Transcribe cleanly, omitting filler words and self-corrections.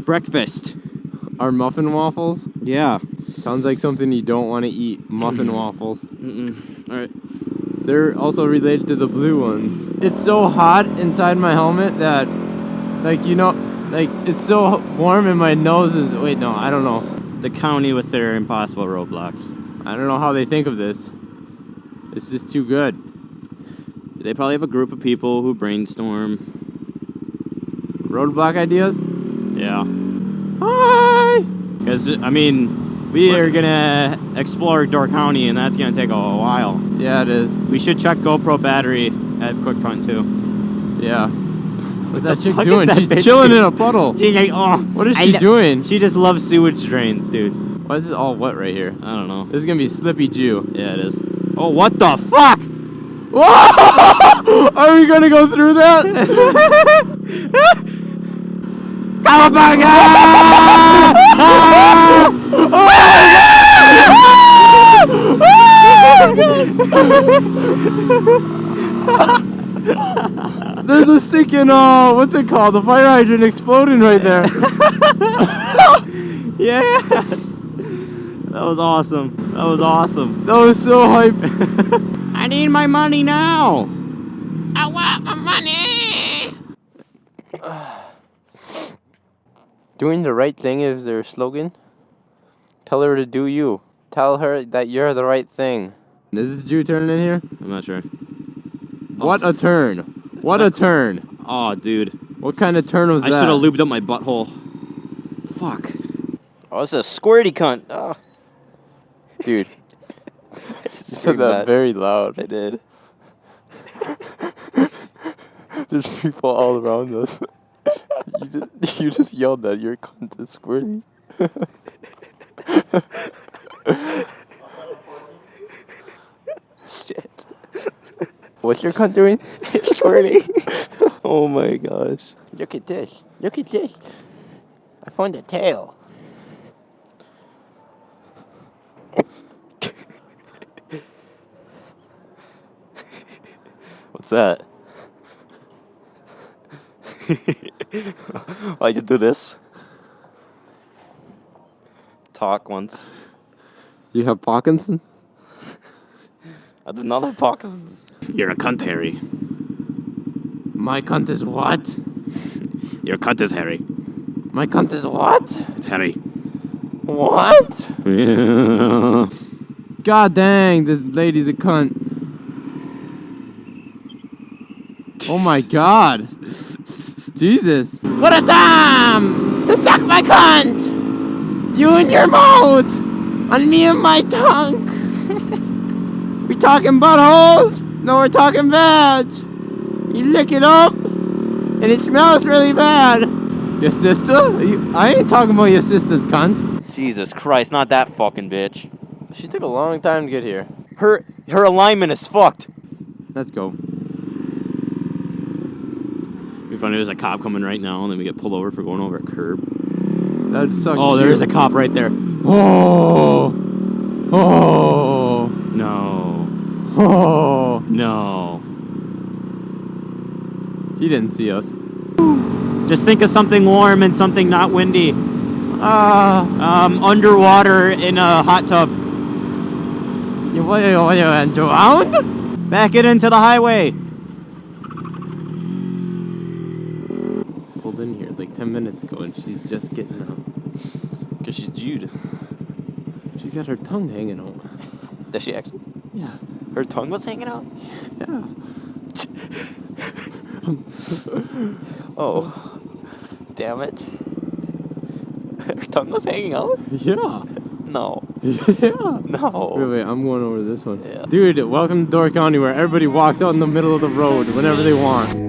breakfast. Our muffin waffles? Yeah. Sounds like something you don't want to eat. Muffin waffles. Alright. They're also related to the blue ones. It's so hot inside my helmet that, like, you know, like, it's so warm and my nose is... Wait, no, I don't know. The county with their impossible roadblocks. I don't know how they think of this. It's just too good. They probably have a group of people who brainstorm. Roadblock ideas? Yeah. Hi! Because, I mean, we are going to explore Door County, and that's going to take a while. Yeah, it is. We should check GoPro battery at Quick Hunt, too. Yeah. What's that chick fuck is doing? that She's bitch chilling doing? in a puddle. She's like, oh. What is she doing? She just loves sewage drains, dude. Why is this all wet right here? I don't know. This is going to be Slippy Jew. Yeah, it is. Oh, what the fuck? Whoa! Are we going to go through that? Cowabunga! There's a stinking, what's it called? The fire hydrant exploding right there. Yes! That was awesome. That was awesome. That was so hype. I need my money now! I want my money! Doing the right thing is their slogan. Tell her to do you. Tell her that you're the right thing. Is this Jew turning in here? I'm not sure. What a turn. What a turn. Oh, dude. What kind of turn was that? I should have lubed up my butthole. Fuck. Oh, this is a squirty cunt. Oh. Dude. You said that very loud. I did. There's people all around us. You just yelled that your cunt is squirty. Shit. What's your cunt doing? It's squirting. Oh my gosh. Look at this. Look at this. I found a tail. What's that? Why'd you do this? Talk once. You have Parkinson? I do not have Parkinson's. You're a cunt, Harry. My cunt is what? Your cunt is Harry. My cunt is what? It's Harry. What? Yeah. God dang, this lady's a cunt. Oh my god. Jesus. What a time to suck my cunt! You in your mouth, and me in my tongue. We talking buttholes? No, we're talking veg. You lick it up, and it smells really bad. Your sister? I ain't talking about your sister's cunt. Jesus Christ, not that fucking bitch. She took a long time to get here. Her alignment is fucked. Let's go. It'd be funny, there's a cop coming right now, and then we get pulled over for going over a curb. That'd suck. Oh, there is a cop right there. Oh. Oh. No. Oh. No. He didn't see us. Just think of something warm and something not windy. Underwater in a hot tub. What are you drowned? Back it into the highway. Pulled in here like 10 minutes ago and she's just getting out. Because she's Jude. She's got her tongue hanging out. Does she actually? Yeah. Her tongue was hanging out? Yeah. Oh. Damn it. Her tongue was hanging out? Yeah. No. Yeah. No. Wait, I'm going over this one. Yeah. Dude, welcome to Door County where everybody walks out in the middle of the road whenever they want.